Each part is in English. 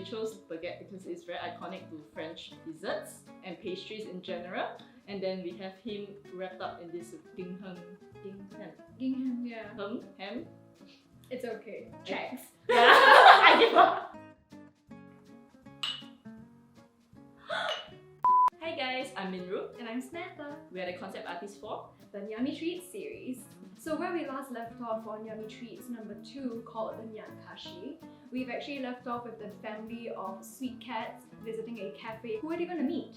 we chose baguette because it's very iconic to French desserts and pastries in general. And then we have him wrapped up in this gingham, Yeah. ham. It's okay. Checks. Yeah, I give up. Hi guys, I'm Minru. And I'm Samantha. We are the concept artists for The Nyammy Treats series. So where we last left off on Nyammy Treats number 2 called the Nyan-chanté, we've actually left off with the family of sweet cats visiting a cafe. Who are they gonna meet?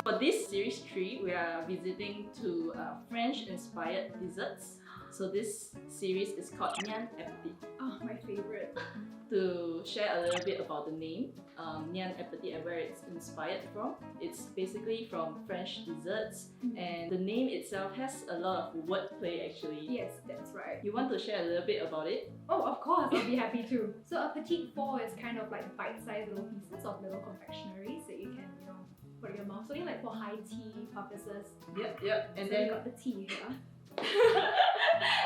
For this series 3, we are visiting to French-inspired desserts. So this series is called Nyan Appétit. Oh, my favorite. To share a little bit about the name, Nyan Appétit and where it's inspired from. It's basically from French desserts, and the name itself has a lot of wordplay actually. Yes, that's right. You want to share a little bit about it? Oh, of course, I'll be happy to. So a petit four is kind of like bite-sized little pieces of little confectionaries that you can, put in your mouth. So like for high tea purposes. Yep. And so then we got the tea here.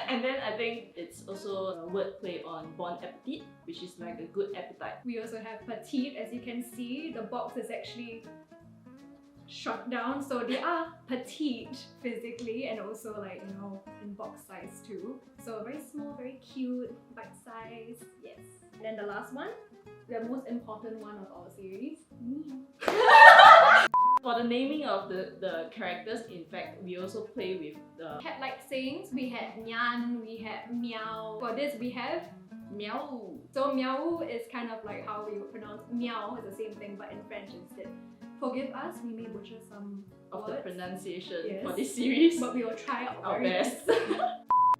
and then I think it's also a wordplay on bon appetit, which is like a good appetite. We also have petite. As you can see, the box is actually shut down, so they are petite physically and also like in box size too. So very small, very cute, bite size. Yes. And then the last one, the most important one of our series. For the naming of the characters, in fact, we also play with the cat-like sayings. We had nyan, we had meow. For this we have meow. So meow is kind of like how we would pronounce meow, is the same thing but in French instead. Forgive us, we may butcher some of words, the pronunciation yes, for this series. but we will try our very best.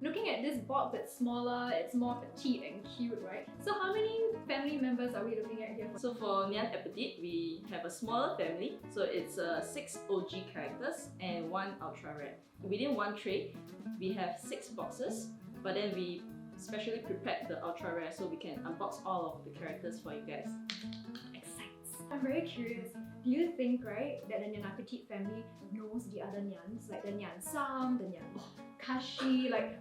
Looking at this box, it's smaller, it's more petite and cute, right? So how many family members are we looking at here? So for Nyan Appétit, we have a smaller family. So it's 6 OG characters and 1 ultra rare. Within one tray, we have 6 boxes, but then we specially prepared the ultra rare so we can unbox all of the characters for you guys. Excites! I'm very curious. Do you think, right, that the Nyan Appétit family knows the other Nyans, like the Nyan Sum, the Nyan Kashi, like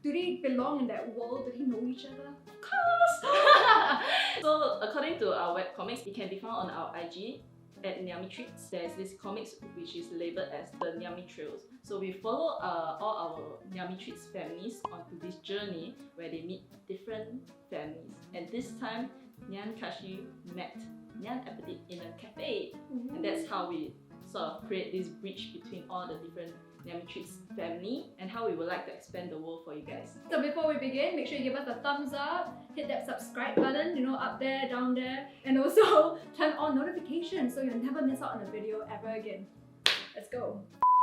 do they belong in that world? Do they know each other? Of course! So according to our webcomics, it can be found on our IG at Nyammy Treats. There's this comics which is labeled as the Nyammy Trails. So we follow all our Nyammy Treats families onto this journey where they meet different families. And this time, Nyan Kashi met Nyan Appétit in a cafe. And that's how we sort of create this bridge between all the different Nyammy Treats family and how we would like to expand the world for you guys. So before we begin, make sure you give us a thumbs up, hit that subscribe button, up there, down there, and also turn on notifications so you'll never miss out on a video ever again. Let's go.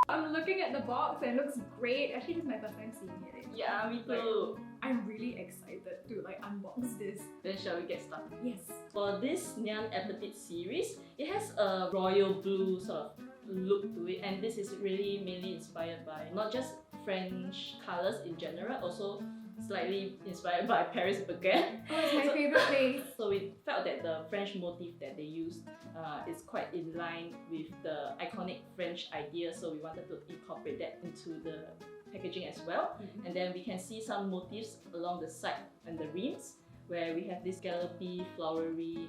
I'm looking at the box and it looks great. Actually, this is my first time seeing it. Yeah, me too. I'm really excited to unbox this. Then shall we get started? Yes. For this Nyan Appétit series, it has a royal blue sort of look to it, and this is really mainly inspired by not just French colours in general, also slightly inspired by Paris baguette. Oh, it's my favorite place. So we felt that the French motif that they used is quite in line with the iconic French idea, so we wanted to incorporate that into the packaging as well. And then we can see some motifs along the side and the rims where we have this gallopy, flowery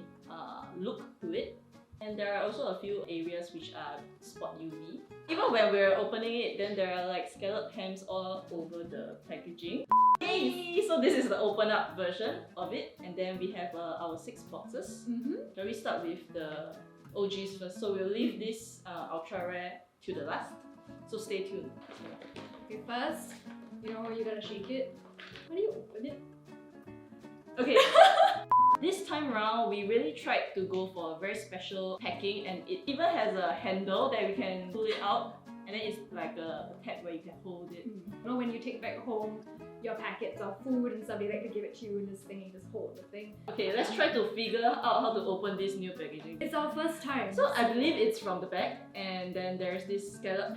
look to it. And there are also a few areas which are spot UV. Even when we're opening it, then there are like scalloped hams all over the packaging. Yay! So this is the open up version of it, and then we have our 6 boxes. Shall we start with the OGs first? So we'll leave this ultra rare to the last, so stay tuned. Okay, first, you gotta shake it. How do you open it? Okay. This time around, we really tried to go for a very special packing, and it even has a handle that we can pull it out, and then it's like a tab where you can hold it. When you take back home your packets of food and stuff, they like to give it to you in this thing, you just hold the thing. Okay, let's try to figure out how to open this new packaging. It's our first time. So I believe it's from the back, and then there's this scallop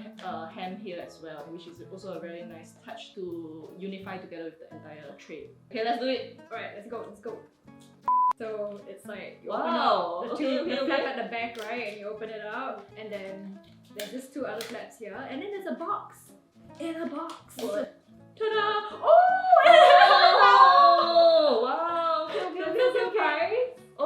ham here as well, which is also a very nice touch to unify together with the entire tray. Okay, let's do it. Alright, let's go. So it's like you wow. open up the flap at the back, right? And you open it up, and then there's just 2 other flaps here, and then there's a box. In a box. What? Ta-da! Oh! Wow! Okay, I'm so surprised.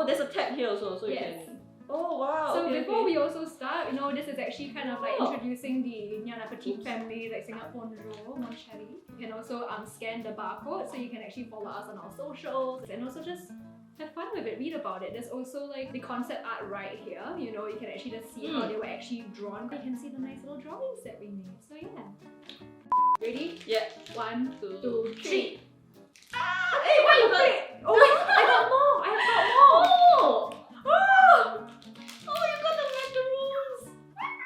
there's a tab here also, so Yes. you can. Oh wow. So okay, before okay. we also start, this is actually kind of like Oh. introducing the Nyan Petit Oops. family, like saying Bonjour, mon chéri. You can also scan the barcode, so you can actually follow us on our socials and also just have fun with it, read about it. There's also like the concept art right here. You can actually just see how they were actually drawn. You can see the nice little drawings that we made. So yeah. Ready? Yeah. 1, 2, 2, 3. Ah! Hey, what you got? Wait! Oh wait! I got more! I got more! Oh! Oh! Oh, you got the macaroons!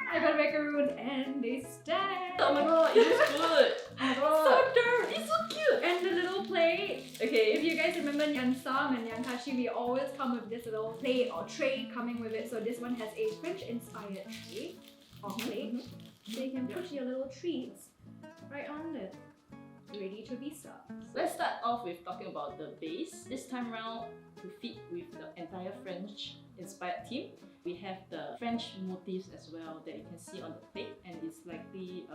I got a macaroon and they stand. Oh my god, it looks good! Oh my god! So dirty! It's so cute! And the little plate. Okay. If you guys remember Nyan Sum and Nyan-chanté, we always come with this little plate or tray coming with it. So this one has a French-inspired tray or plate. So you can put your little treats right on it, ready to be served. Let's start off with talking about the base. This time around, to fit with the entire French-inspired theme, we have the French motifs as well that you can see on the plate, and it's likely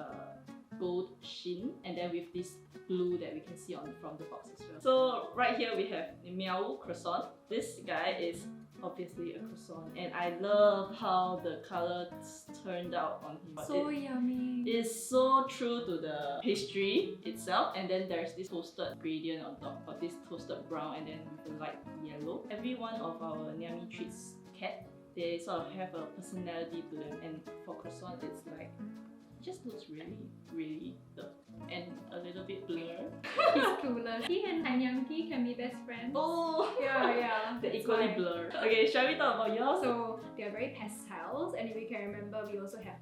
gold sheen, and then with this blue that we can see from the box as well. So right here we have Nyammy Croissant. This guy is obviously a croissant, and I love how the colors turned out on him. So yummy. It's so true to the pastry itself, and then there's this toasted gradient on top of this toasted brown and then with a light yellow. Every one of our Nyammy Treats cat, they sort of have a personality to them, and for croissant it's like, it just looks really, really tough and a little bit blurred. He's clueless. He and Nyammy can be best friends. Oh! Yeah. They're that's equally why. blurred. Okay, shall we talk about yours? So they're very pastels, and if you can remember, we also have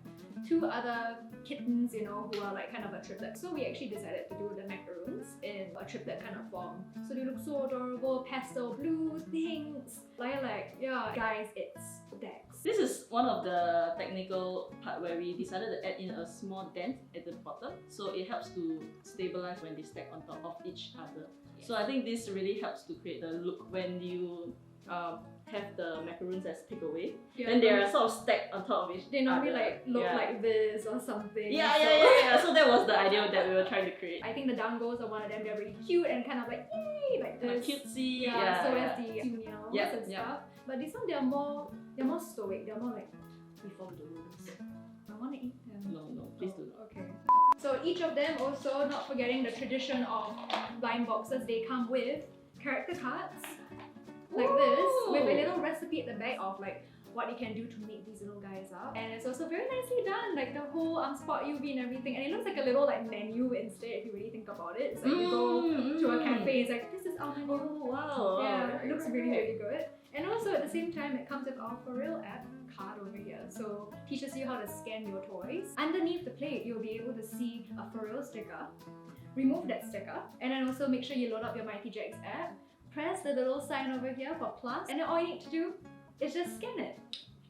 2 other kittens, who are like kind of a triplet. So we actually decided to do the macaroons in a triplet kind of form. So they look so adorable, pastel blues, pinks, lilac. Yeah, guys, it's Dex. This is one of the technical part where we decided to add in a small dent at the bottom, so it helps to stabilize when they stack on top of each other. So I think this really helps to create the look when you have the macaroons as takeaway. Yeah, Then they are sort of stacked on top of each They normally other. like look like this or something. Yeah. So that was the idea that we were trying to create. I think the dangos are one of them. They're really cute and kind of like yay, like this. Cutesy. Yeah, so as the females Yeah, and yeah. stuff. But this one, they're more stoic. They're more like, we follow the rules. I want to eat them. No, please do not. Okay. So each of them also, not forgetting the tradition of blind boxes, they come with character cards like this, with a little recipe at the back of like what you can do to make these little guys up. And it's also very nicely done, like the whole spot UV and everything. And it looks like a little like menu instead, if you really think about it. It's like you go to a cafe, it's like, this is our menu. Oh wow. Yeah, it looks really, really good. And also at the same time, it comes with our For Real app card over here. So teaches you how to scan your toys. Underneath the plate, you'll be able to see a For Real sticker. Remove that sticker, and then also make sure you load up your Mighty Jaxx app. Press the little sign over here for plus, and then all you need to do is just scan it.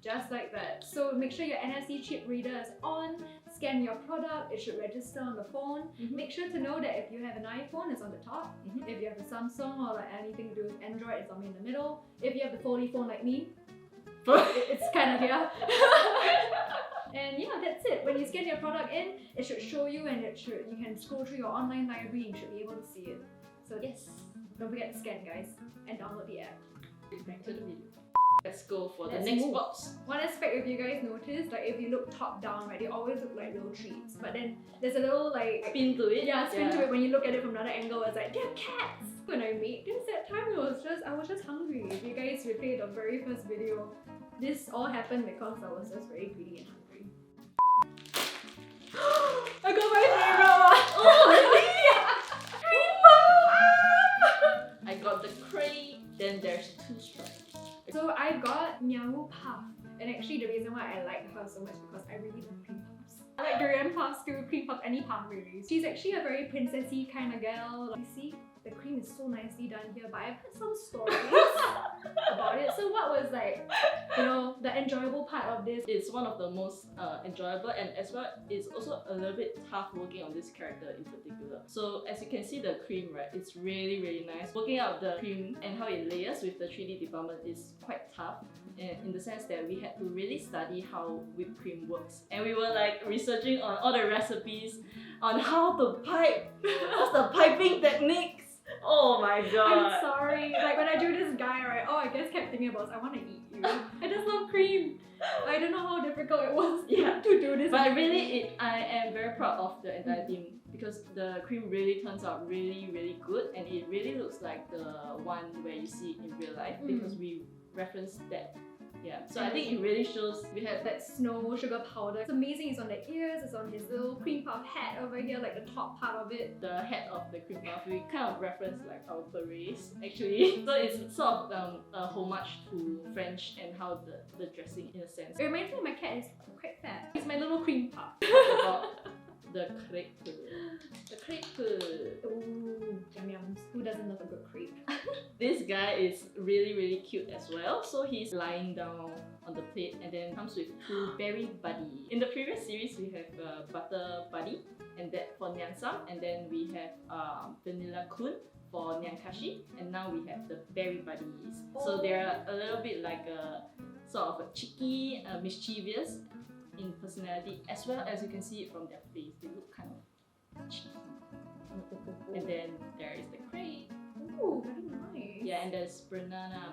Just like that. So make sure your NFC chip reader is on. Scan your product, it should register on the phone. Make sure to know that if you have an iPhone, it's on the top. If you have a Samsung or like anything to do with Android, it's somewhere in the middle. If you have the foldy phone like me, it's kind of here. And yeah, that's it. When you scan your product in, it should show you, and you can scroll through your online library and you should be able to see it. So yes, don't forget to scan, guys, and download the app. Back to the video. Let's go for the Let's next move. box. One aspect, if you guys notice, like if you look top down, right, they always look like little treats. But then there's a little like Spin to it. spin to it. When you look at it from another angle, it's like they're cats. When I made this that time, I was just hungry. If you guys replay the very first video, this all happened because I was just very greedy and hungry. I got my favorite one. Oh really? I got the crate. Then there's 2 stripes. So I got Nyammy Puff, and actually the reason why I like her so much because I really love cream puffs. I like durian puffs too, cream puff, any puff really. She's actually a very princessy kind of girl. You see, the cream is so nicely done here, but I've heard some stories about it. So what was like, the enjoyable part of this? It's one of the most enjoyable, and as well, it's also a little bit tough working on this character in particular. So as you can see the cream, right, it's really, really nice. Working out the cream and how it layers with the 3D department is quite tough, in the sense that we had to really study how whipped cream works. And we were like researching on all the recipes on how to pipe, what's the piping techniques Oh my I'm god. sorry. Like when I do this guy, right? All I just kept thinking about is I want to eat you. I just love cream. I don't know how difficult it was Yeah. to do this. But really, I am very proud of the entire team because the cream really turns out really, really good, and it really looks like the one where you see it in real life because we referenced that. Yeah, so I think it really shows we have that snow sugar powder. It's amazing. It's on the ears. It's on his little cream puff hat over here, like the top part of it. the head of the cream puff. We kind of reference like our berets actually. So it's sort of a homage to French and how the dressing in a sense. It reminds me of my cat is quite fat. It's my little cream puff. About the crepe. The crepe. Ooh, yum yums. Who doesn't love a good crepe? This guy is really, really cute as well. So he's lying down on the plate and then comes with two berry buddy. In the previous series, we have butter buddy and that for Nyan Sum, and then we have vanilla kun for Nyan Kashi, and now we have the berry buddies. So they're a little bit like a sort of a cheeky, mischievous in personality, as well as you can see it from their face. They look kind of cheeky. And then there is the crepe. Ooh, very nice. Yeah, and there's banana.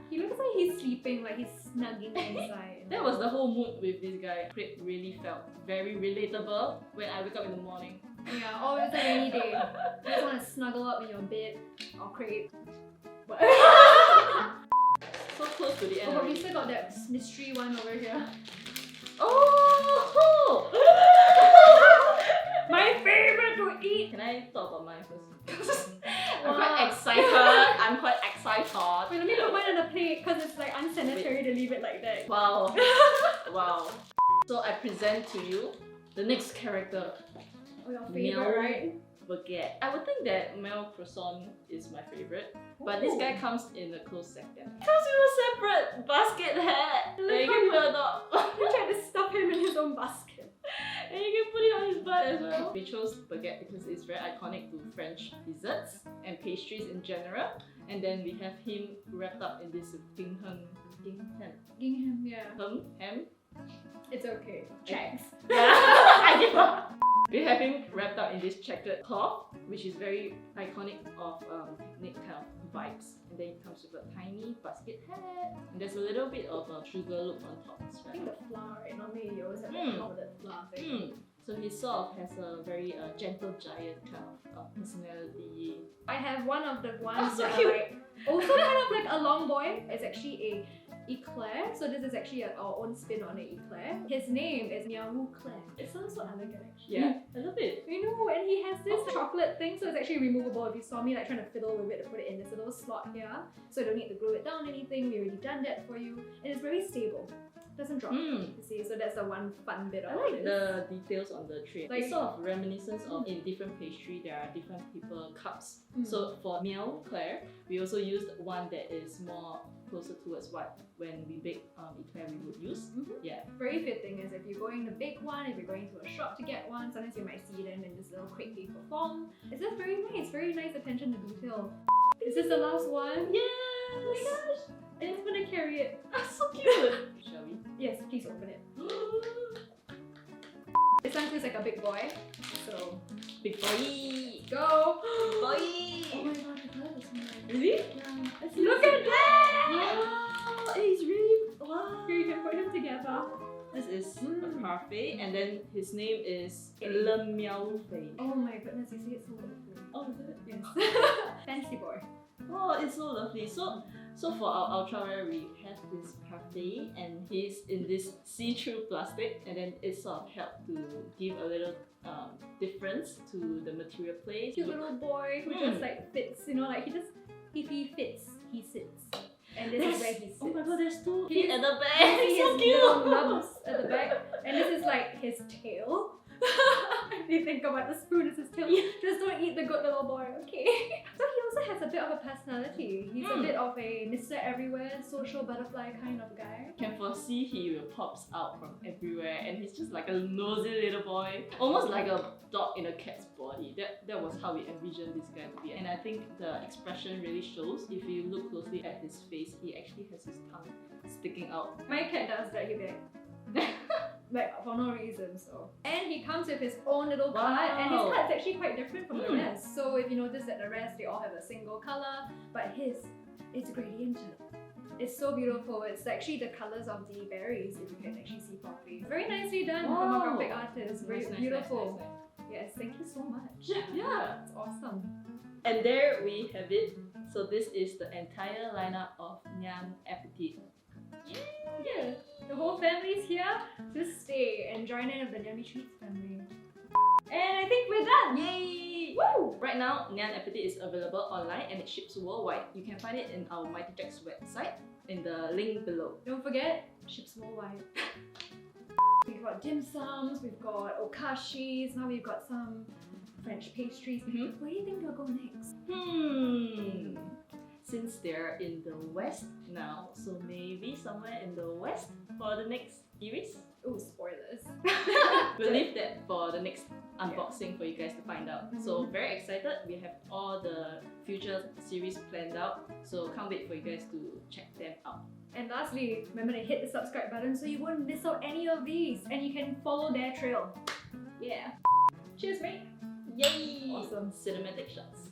He looks like he's sleeping, like he's snugging inside. That was the whole mood with this guy. Crepe really felt very relatable when I wake up in the morning. Yeah, oh, it's a rainy day. You just want to snuggle up in your bed or crepe. But So close to the end. but we already. still got that mystery one over here. Oh! My favorite to eat! Can I talk about mine first? I'm quite excited. Wait, let me put mine on the plate because it's like unsanitary to leave it like that. Wow. Wow. So I present to you the next character. Oh, your favorite, right? Baguette. I would think that Nyammy Croissant is my favorite, but this guy comes in a close second. Comes with a separate basket hat that you can put on. You tried to stuff him in his own basket. And you can put it on his butt as well. We chose baguette because it's very iconic to French desserts and pastries in general. And then we have him wrapped up in this gingham. Gingham, yeah. Ham? It's okay. Checks. I give up. We have him wrapped up in this checkered cloth, which is very iconic of picnic kind of vibes. And then it comes with a tiny basket hat. And there's a little bit of a sugar look on top as I think well. the flour, right? Normally you always have that powdered flour thing. So he sort of has a very gentle giant kind of personality. I have one of the ones so that cute. are like also kind of like a long boy. It's actually a eclair. So this is actually our own spin on an eclair. His name is Nyammy Claire. It sounds so elegant actually. Yeah, I love it. I know, and he has this chocolate thing, so it's actually removable. If you saw me like trying to fiddle with it to put it in this little slot here, so you don't need to glue it down or anything. We already done that for you, and it's very stable. Doesn't drop. You see, so that's the one fun bit I of like this. the details on the tray. Like- It's sort of reminiscence of in different pastry there are different paper cups. So for Nyammy Claire, we also used one that is more closer towards what when we bake eclair we would use. Yeah. Very fitting is if you're going to bake one, if you're going to a shop to get one, sometimes you might see them in this little crepe paper form. It's just very nice attention to detail. Is this the last one? Yes! Oh my gosh! I just want to carry it. So cute! Shall we? Yes, please open it. This one feels like a big boy, so Big boy! go! Boy! Oh my gosh, the color is so nice. Really? Yeah. Look at that! Wow! It's really wow! Here, you can put them together. This is a parfait, and then his name is Le Miao Fei. Oh my goodness, you see it so lovely. Oh, is it? Yes. Fancy boy. Oh, it's so lovely. So for our ultra we have this parfait, and he's in this see-through plastic, and then it sort of helped to give a little difference to the material place. Cute little boy who just like fits, you know, like if he fits, he sits. And this is where he sits. Oh my god, there's two He's- feet at the back. It's So his cute. little nubs at the back, and this is like his tail. If you think about the spoon as his tail, just don't eat the good little boy, okay? So he also has a bit of a personality. He's a bit of a Mr. Everywhere, social butterfly kind of guy. Can foresee he will pops out from everywhere, and he's just like a nosy little boy, almost like a dog in a cat's body. That was how we envisioned this guy to be, and I think the expression really shows. If you look closely at his face, he actually has his tongue sticking out. My cat does that, he'll be like like for no reason. So, and he comes with his own little Wow. card, and his card's actually quite different from the Hmm. rest. So if you notice that the rest they all have a single color, but his it's gradiented. It's so beautiful. It's actually the colors of the berries, if you can actually see properly. Very nicely done from a Wow. graphic artist. Very Nice, beautiful. nice. Yes, thank you so much. Yeah. It's awesome. And there we have it. So this is the entire lineup of Nyan Appétit. Yeah, the whole family's here to stay and join in with the Nyammy Treats family. And I think we're done. Yay! Woo! Right now, Nyan Appétit is available online and it ships worldwide. You can find it in our Mighty Jaxx website in the link below. Don't forget, ships worldwide. We've got dim sums, we've got okashis, now we've got some French pastries. Mhm. Where do you think they'll go next? Since they're in the west now, so maybe somewhere in the west for the next series. Oh, spoilers. We'll leave that for the next unboxing for you guys to find out. So very excited. We have all the future series planned out. So can't wait for you guys to check them out. And lastly, remember to hit the subscribe button so you won't miss out any of these and you can follow their trail. Yeah. Cheers, mate. Yay! Awesome. Cinematic shots.